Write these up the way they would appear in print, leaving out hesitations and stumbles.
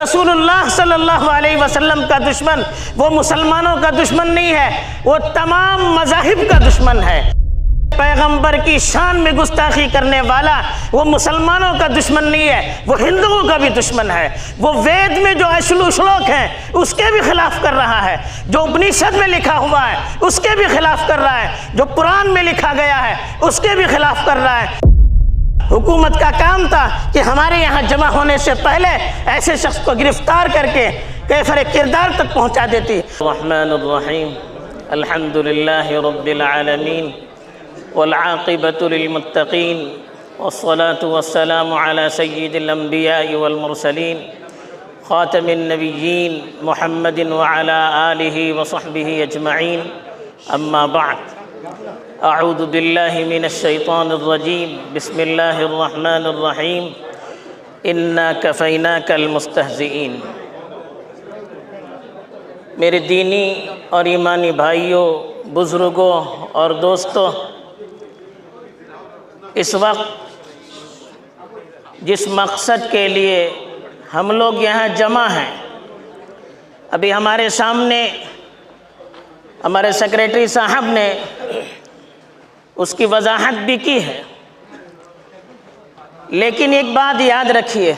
रसूलुल्लाह सल्लल्लाहु अलैहि वसल्लम का दुश्मन वो मुसलमानों का दुश्मन नहीं है, वो तमाम मज़ाहिब का दुश्मन है। पैगंबर की शान में गुस्ताखी करने वाला वो मुसलमानों का दुश्मन नहीं है, वो हिंदुओं का भी दुश्मन है। वो वेद में जो श्लोक हैं उसके भी खिलाफ कर रहा है, जो उपनिषद में लिखा हुआ है उसके भी खिलाफ कर रहा है, जो कुरान में लिखा गया है उसके भी खिलाफ कर रहा है। हुकूमत का काम था कि हमारे यहाँ जमा होने से पहले ऐसे शख्स को गिरफ्तार करके कैफरे किरदार तक पहुँचा देती। रहमानुर्रहीम अल्हम्दुलिल्लाहि रब्बिल आलमीन वल आक़िबतु लिल मुत्तक़ीन वस्सलातु वस्सलामु अला सय्यिदिल अंबिया'i वल मुरसलीन ख़ातमिन नबिय्यीन मुहम्मदिन व अला आलिहि व सहबिहि अजमईन अम्मा बअद। अऊज़ु बिल्लाहि मिनश शैतानिर रजीम बिस्मिल्लाहिर रहमानिर रहीम इन्ना कफ़ैनाकल मुस्तहज़िईन। मेरे दीनी और ईमानी भाइयों, बुज़ुर्गों और दोस्तों, इस वक्त जिस मकसद के लिए हम लोग यहाँ जमा हैं, अभी हमारे सामने हमारे सेक्रेटरी साहब ने उसकी वजाहत भी की है, लेकिन एक बात याद रखिए,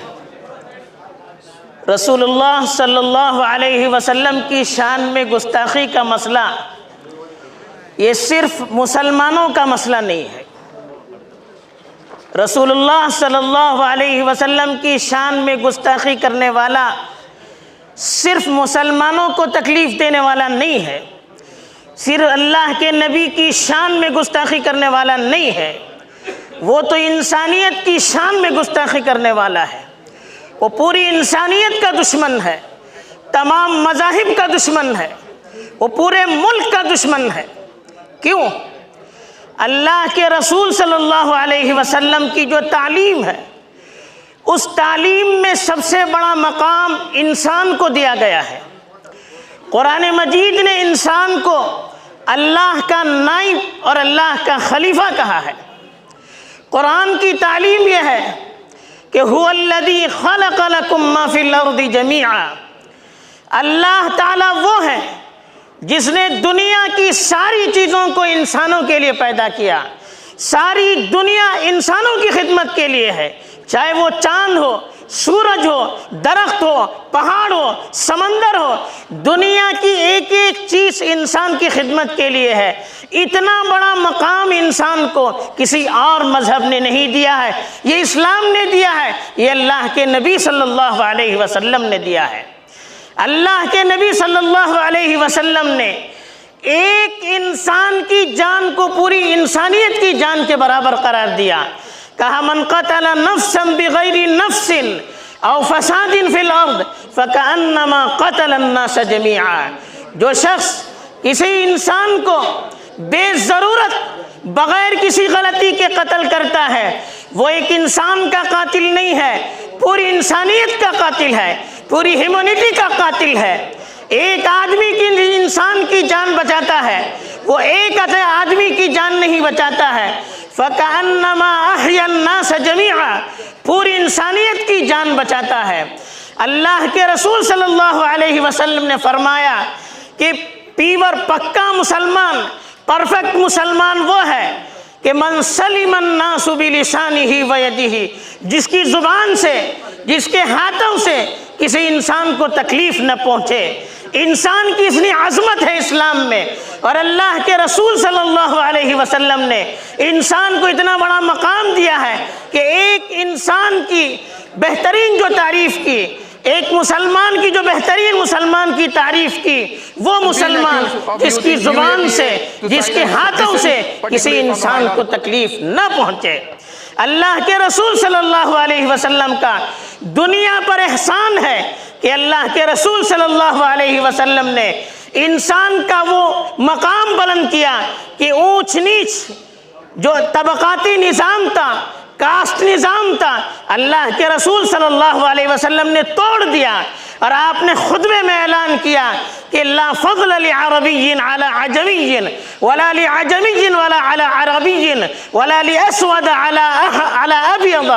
रसूलुल्लाह सल्लल्लाहु अलैहि वसल्लम की शान में गुस्ताखी का मसला ये सिर्फ मुसलमानों का मसला नहीं है। रसूलुल्लाह सल्लल्लाहु अलैहि वसल्लम की शान में गुस्ताखी करने वाला सिर्फ मुसलमानों को तकलीफ़ देने वाला नहीं है, सिर्फ अल्लाह के नबी की शान में गुस्ताखी करने वाला नहीं है, वो तो इंसानियत की शान में गुस्ताखी करने वाला है। वो पूरी इंसानियत का दुश्मन है, तमाम मज़ाहिब का दुश्मन है, वो पूरे मुल्क का दुश्मन है। क्यों? अल्लाह के रसूल सल्लल्लाहु अलैहि वसल्लम की जो तालीम है, उस तालीम में सबसे बड़ा मकाम इंसान को दिया गया है। कुरान मजीद ने इंसान को अल्लाह का नाइब और अल्लाह का खलीफा कहा है। कुरान की तालीम यह है कि हुवल्लज़ी खलक़ लकुम मा फ़िल अर्दि जमीआ। अल्लाह ताला वो है जिसने दुनिया की सारी चीज़ों को इंसानों के लिए पैदा किया। सारी दुनिया इंसानों की खिदमत के लिए है, चाहे वो चाँद हो, सूरज हो, दरख्त हो, पहाड़ हो, समंदर हो, दुनिया की एक एक चीज़ इंसान की खिदमत के लिए है। इतना बड़ा मकाम इंसान को किसी और मज़हब ने नहीं दिया है, ये इस्लाम ने दिया है, ये अल्लाह के नबी सल्लल्लाहु अलैहि वसल्लम ने दिया है। अल्लाह के नबी सल्लल्लाहु अलैहि वसल्लम ने एक इंसान की जान को पूरी इंसानियत की जान के बराबर करार दिया। कहा मन क़तल नफ्सन बिग़ैरि नफ्सिन औ फ़सादिन फ़िल अर्द फ़कअन्नमा क़तल अन्नास जमीआ। जो शख्स किसी इंसान को बेज़रूरत बग़ैर किसी गलती के कत्ल करता है, वो एक इंसान का कातिल नहीं है, पूरी इंसानियत का कातिल है, पूरी ह्यूमैनिटी का कातिल है। एक आदमी की इंसान की जान बचाता है, वो एक आदमी की जान नहीं बचाता है। फ़कअन्नमा अहयन नास जमीआ, पूरी इंसानियत की जान बचाता है। अल्लाह के रसूल सल्लल्लाहु अलैहि वसल्लम ने फरमाया कि पीवर पक्का मुसलमान, परफेक्ट मुसलमान वो है कि मन सलिमन नासु बिलिसानिही व यदिही, जिसकी ज़ुबान से, जिसके हाथों से किसी इंसान को तकलीफ़ न पहुँचे। इंसान की इतनी अज़मत है इस्लाम में, और अल्लाह के रसूल सल्लल्लाहु अलैहि वसल्लम ने इंसान को इतना बड़ा मकाम दिया है कि एक इंसान की बेहतरीन जो तारीफ़ की, एक मुसलमान की जो बेहतरीन मुसलमान की तारीफ़ की, वो मुसलमान जिसकी ज़ुबान से, जिसके हाथों से किसी इंसान को तकलीफ़ न पहुँचे। अल्लाह के रसूल सल्लल्लाहु अलैहि वसल्लम का दुनिया पर एहसान है कि अल्लाह के रसूल सल्लल्लाहु अलैहि वसल्लम ने इंसान का वो मकाम बुलंद किया कि ऊंच नीच जो तबक़ाती निज़ाम था, कास्ट निज़ाम था, अल्लाह के रसूल सल्लल्लाहु अलैहि वसल्लम ने तोड़ दिया। اور آپ نے خطبے میں اعلان کیا کہ لا فضل لعربی علی عجمی ولا لعجمی ولا علی عربی ولا لاسود علی ابیض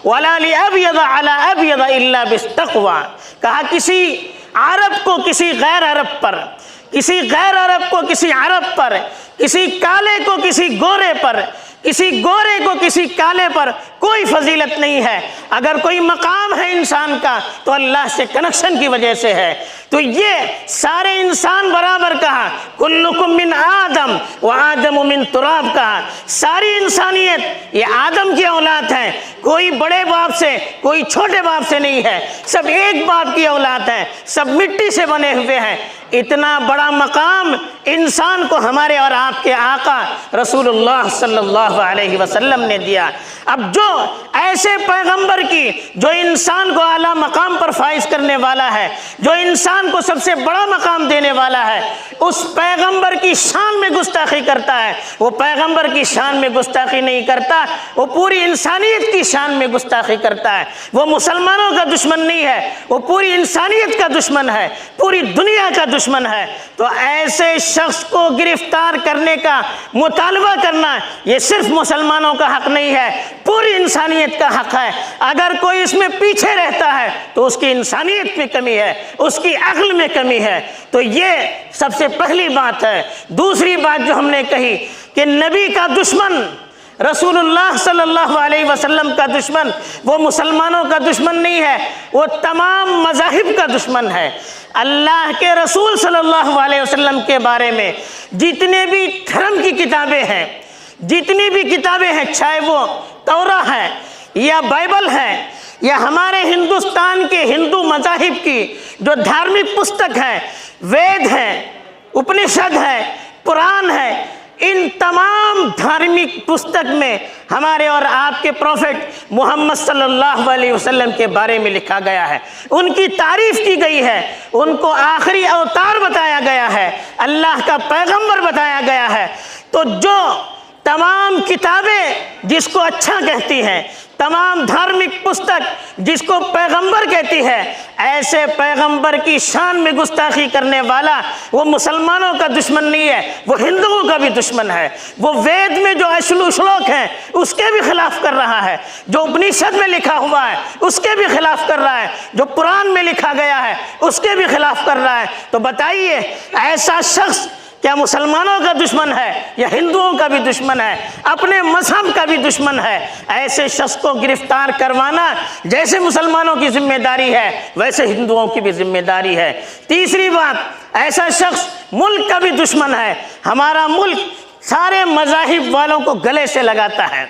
ولا لابیض علی ابیض الا بالتقوی. کہا کسی عرب کو کسی غیر عرب پر، کسی غیر عرب کو کسی عرب پر، کسی کالے کو کسی گورے پر، کسی گورے کو کسی کالے پر کوئی فضیلت نہیں ہے. اگر کوئی مقام ہے انسان کا تو اللہ سے کنیکشن کی وجہ سے ہے. تو یہ سارے انسان برابر کہا، کلکم من آدم و آدم من تراب کہا. ساری انسانیت یہ آدم کی اولاد ہے، کوئی بڑے باپ سے کوئی چھوٹے باپ سے نہیں ہے، سب ایک باپ کی اولاد ہیں، سب مٹی سے بنے ہوئے ہیں. اتنا بڑا مقام انسان کو ہمارے اور آپ کے آقا رسول اللہ صلی اللہ علیہ وسلم نے دیا. اب جو ایسے پیغمبر کی جو انسان کو اعلیٰ مقام پر فائز کرنے والا ہے، جو انسان کو سب سے بڑا مقام دینے والا ہے، اس پیغمبر کی شان میں گستاخی کرتا ہے، وہ پیغمبر کی شان میں گستاخی نہیں کرتا، وہ پوری انسانیت کی شان میں گستاخی کرتا ہے. وہ مسلمانوں کا دشمن نہیں ہے، وہ پوری انسانیت کا دشمن ہے، پوری دنیا کا دشمن ہے. تو ایسے شخص کو گرفتار کرنے کا مطالبہ کرنا یہ صرف مسلمانوں کا حق نہیں ہے، پوری انسانیت کا حق ہے. اگر کوئی اس میں پیچھے رہتا ہے تو اس کی انسانیت میں کمی ہے، اس کی عقل میں کمی ہے. تو یہ سب سے پہلی بات ہے. دوسری بات جو ہم نے کہی کہ نبی کا دشمن، رسول اللہ صلی اللہ علیہ وسلم کا دشمن وہ مسلمانوں کا دشمن نہیں ہے، وہ تمام مذاہب کا دشمن ہے. اللہ کے رسول صلی اللہ علیہ وسلم کے بارے میں جتنے بھی دھرم کی کتابیں ہیں، جتنی بھی کتابیں ہیں، چاہے وہ توراہ ہے یا بائبل ہے یا ہمارے ہندوستان کے ہندو مذاہب کی جو دھارمک پستک ہے، وید ہے، اپنشد ہے، قرآن ہے، ان تمام دھارمک پستک میں ہمارے اور آپ کے پروفٹ محمد صلی اللہ علیہ وسلم کے بارے میں لکھا گیا ہے، ان کی تعریف کی گئی ہے، ان کو آخری اوتار بتایا گیا ہے، اللہ کا پیغمبر بتایا گیا ہے. تو جو تمام کتابیں جس کو اچھا کہتی ہیں، تمام دھارمک پستک جس کو پیغمبر کہتی ہے، ایسے پیغمبر کی شان میں گستاخی کرنے والا وہ مسلمانوں کا دشمن نہیں ہے، وہ ہندوؤں کا بھی دشمن ہے. وہ وید میں جو شلوک ہیں اس کے بھی خلاف کر رہا ہے، جو اپنشد میں لکھا ہوا ہے اس کے بھی خلاف کر رہا ہے، جو قرآن میں لکھا گیا ہے اس کے بھی خلاف کر رہا ہے. تو بتائیے ایسا شخص کیا مسلمانوں کا دشمن ہے یا ہندوؤں کا بھی دشمن ہے، اپنے مذہب کا بھی دشمن ہے؟ ایسے شخص کو گرفتار کروانا جیسے مسلمانوں کی ذمہ داری ہے ویسے ہندوؤں کی بھی ذمہ داری ہے. تیسری بات، ایسا شخص ملک کا بھی دشمن ہے. ہمارا ملک سارے مذاہب والوں کو گلے سے لگاتا ہے.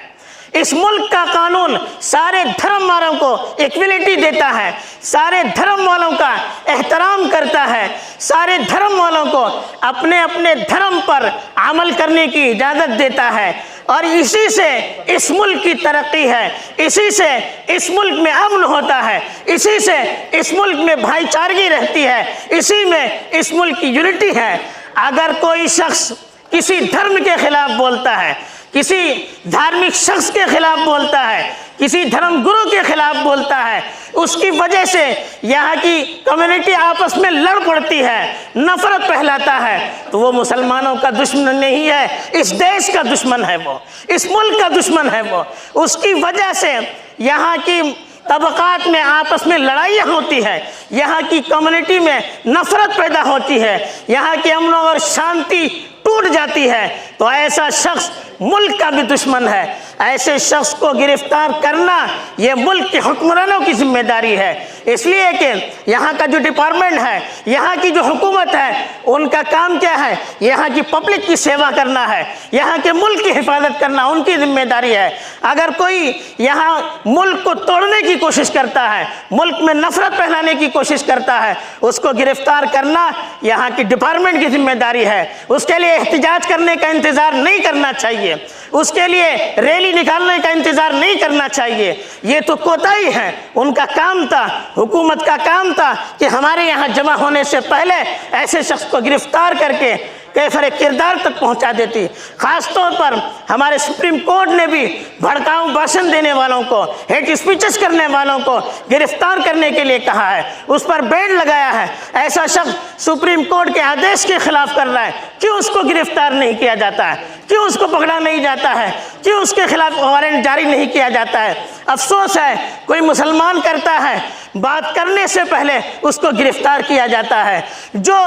اس ملک کا قانون سارے دھرم والوں کو ایکویلٹی دیتا ہے، سارے دھرم والوں کا احترام کرتا ہے، سارے دھرم والوں کو اپنے اپنے دھرم پر عمل کرنے کی اجازت دیتا ہے. اور اسی سے اس ملک کی ترقی ہے، اسی سے اس ملک میں امن ہوتا ہے، اسی سے اس ملک میں بھائی چارگی رہتی ہے، اسی میں اس ملک کی یونٹی ہے. اگر کوئی شخص کسی دھرم کے خلاف بولتا ہے، کسی دھارمک شخص کے خلاف بولتا ہے، کسی دھرم گرو کے خلاف بولتا ہے، اس کی وجہ سے یہاں کی کمیونٹی آپس میں لڑ پڑتی ہے، نفرت پھیلاتا ہے، تو وہ مسلمانوں کا دشمن نہیں ہے، اس دیش کا دشمن ہے، وہ اس ملک کا دشمن ہے. وہ اس کی وجہ سے یہاں کی طبقات میں آپس میں لڑائیاں ہوتی ہے، یہاں کی کمیونٹی میں نفرت پیدا ہوتی ہے، یہاں کی امن اور شانتی ٹوٹ جاتی ہے. تو ایسا شخص ملک کا بھی دشمن ہے. ایسے شخص کو گرفتار کرنا یہ ملک کے حکمرانوں کی ذمہ داری ہے، اس لیے کہ یہاں کا جو ڈپارٹمنٹ ہے، یہاں کی جو حکومت ہے، ان کا کام کیا ہے؟ یہاں کی پبلک کی سیوا کرنا ہے، یہاں کے ملک کی حفاظت کرنا ان کی ذمہ داری ہے. اگر کوئی یہاں ملک کو توڑنے کی کوشش کرتا ہے، ملک میں نفرت پھیلانے کی کوشش کرتا ہے، اس کو گرفتار کرنا یہاں کی ڈپارٹمنٹ کی ذمہ داری ہے. اس کے لیے احتجاج کرنے کا انتظار نہیں کرنا چاہیے، اس کے لیے ریلی نکالنے کا انتظار نہیں کرنا چاہیے. یہ تو کوتاہی ہے. ان کا کام تھا، حکومت کا کام تھا کہ ہمارے یہاں جمع ہونے سے پہلے ایسے شخص کو گرفتار کر کے कैफर किरदार तक पहुंचा देती। ख़ास तौर पर हमारे सुप्रीम कोर्ट ने भी भड़काऊ भाषण देने वालों को, हेट स्पीचेस करने वालों को गिरफ्तार करने के लिए कहा है, उस पर बैन लगाया है। ऐसा शख्स सुप्रीम कोर्ट के आदेश के खिलाफ कर रहा है, क्यों उसको गिरफ्तार नहीं किया जाता है, क्यों उसको पकड़ा नहीं जाता है, क्यों उसके खिलाफ वारंट जारी नहीं किया जाता है। अफसोस है कोई मुसलमान करता है, बात करने से पहले उसको गिरफ्तार किया जाता है। जो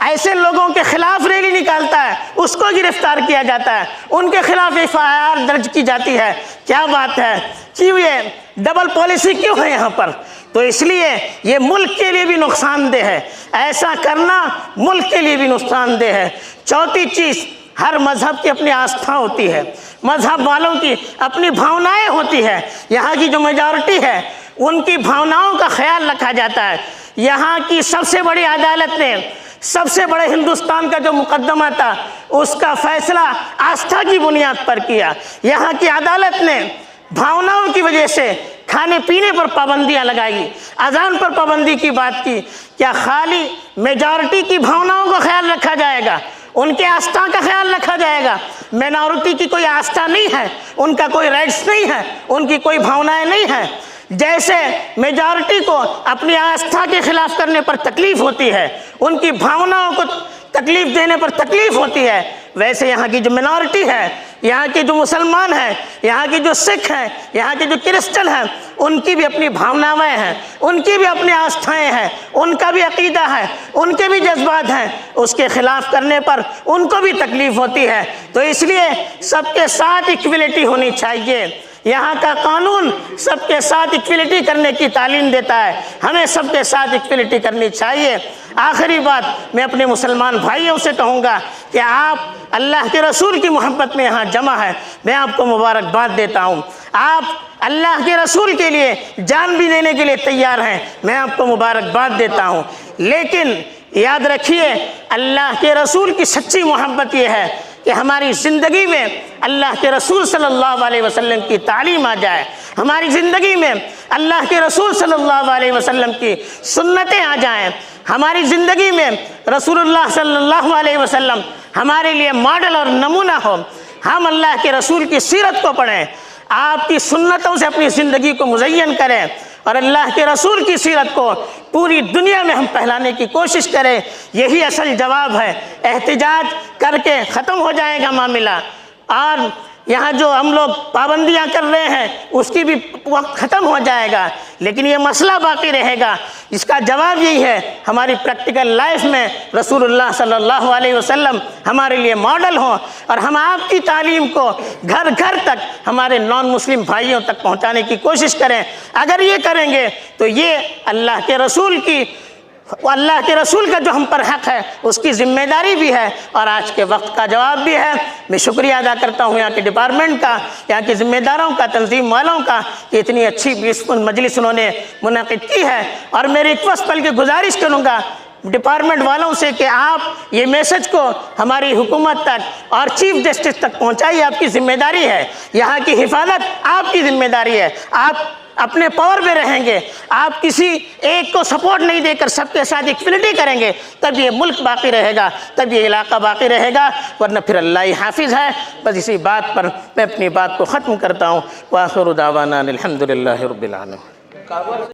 ऐसे लोगों के खिलाफ रैली निकालता है उसको गिरफ्तार किया जाता है, उनके खिलाफ FIR दर्ज की जाती है। क्या बात है, क्यों ये डबल पॉलिसी क्यों है यहाँ पर? तो इसलिए ये मुल्क के लिए भी नुकसानदेह है, ऐसा करना मुल्क के लिए भी नुकसानदेह है। चौथी चीज़, हर मज़हब की अपनी आस्था होती है, मज़हब वालों की अपनी भावनाएं होती है। यहाँ की जो मेजॉरिटी है उनकी भावनाओं का ख्याल रखा जाता है। यहाँ की सबसे बड़ी अदालत ने सबसे बड़े हिंदुस्तान का जो मुकदमा था उसका फैसला आस्था की बुनियाद पर किया। यहाँ की अदालत ने भावनाओं की वजह से खाने पीने पर पाबंदियां लगाई, अजान पर पाबंदी की बात की। क्या खाली मेजॉरिटी की भावनाओं का ख्याल रखा जाएगा, उनके आस्था का ख्याल रखा जाएगा? माइनॉरिटी की कोई आस्था नहीं है, उनका कोई राइट्स नहीं है, उनकी कोई भावनाएं नहीं है। जैसे मेजॉरिटी को अपनी आस्था के खिलाफ करने पर तकलीफ होती है, उनकी भावनाओं को तकलीफ देने पर तकलीफ होती है, वैसे यहाँ की जो मिनॉरिटी है, यहाँ के जो मुसलमान हैं, यहाँ की जो सिख हैं, यहाँ के जो क्रिश्चियन हैं, उनकी भी अपनी भावनाएं हैं, उनकी भी अपनी आस्थाएं हैं, उनका भी अकीदा है, उनके भी जज्बात हैं। उसके खिलाफ करने पर उनको भी तकलीफ होती है। तो इसलिए सबके साथ इक्वलिटी होनी चाहिए। यहाँ का कानून सबके साथ इक्वलिटी करने की तालीम देता है, हमें सबके साथ इक्वलिटी करनी चाहिए। आखिरी बात मैं अपने मुसलमान भाइयों से कहूँगा कि आप अल्लाह के रसूल की मोहब्बत में यहाँ जमा है, मैं आपको मुबारकबाद देता हूँ। आप अल्लाह के रसूल के लिए जान भी देने के लिए तैयार हैं, मैं आपको मुबारकबाद देता हूँ। लेकिन याद रखिए, अल्लाह के रसूल की सच्ची मोहब्बत ये है कि हमारी ज़िंदगी में अल्लाह के रसूल सल्लल्लाहु अलैहि वसल्लम की तालीम आ जाए, हमारी ज़िंदगी में अल्लाह के रसूल सल्लल्लाहु अलैहि वसल्लम की सुन्नतें आ जाएं, हमारी ज़िंदगी में रसूलुल्लाह सल्लल्लाहु अलैहि वसल्लम हमारे लिए मॉडल और नमूना हो। हम अल्लाह के रसूल की सीरत को पढ़ें, आपकी सुन्नतों से अपनी ज़िंदगी को मुज़य्यन करें और अल्लाह के रसूल की सीरत को पूरी दुनिया में हम फैलाने की कोशिश करें। यही असल जवाब है। एहतिजाज करके ख़त्म हो जाएगा मामला, और यहाँ जो हम लोग पाबंदियाँ कर रहे हैं उसकी भी वक्त ख़त्म हो जाएगा, लेकिन ये मसला बाकी रहेगा। इसका जवाब यही है, हमारी प्रैक्टिकल लाइफ में रसूलुल्लाह सल्लल्लाहु अलैहि वसल्लम हमारे लिए मॉडल हों और हम आपकी तालीम को घर घर तक हमारे नॉन मुस्लिम भाइयों तक पहुँचाने की कोशिश करें। अगर ये करेंगे तो ये अल्लाह के रसूल का जो हम पर हक़ है उसकी ज़िम्मेदारी भी है और आज के वक्त का जवाब भी है। मैं शुक्रिया अदा करता हूँ यहाँ के डिपार्टमेंट का, यहाँ के ज़िम्मेदारों का, तंजीम वालों का कि इतनी अच्छी पीसफुल मजलिस उन्होंने मुनक़िद की है। और मैं रिक्वेस्ट बल्कि गुजारिश करूँगा डिपार्टमेंट वालों से कि आप ये मैसेज को हमारी हुकूमत तक और चीफ जस्टिस तक पहुँचाइए। आपकी ज़िम्मेदारी है, यहाँ की हिफाजत आपकी ज़िम्मेदारी है। आप अपने पावर में रहेंगे, आप किसी एक को सपोर्ट नहीं देकर सबके साथ इक्वलिटी करेंगे, तब ये मुल्क बाकी रहेगा, तब ये इलाका बाकी रहेगा, वरना फिर अल्लाह ही हाफिज़ है। बस इसी बात पर मैं अपनी बात को ख़त्म करता हूँ। व आखिरु दावाना अनिल हम्दुलिल्लाहि रब्बिल आलमीन।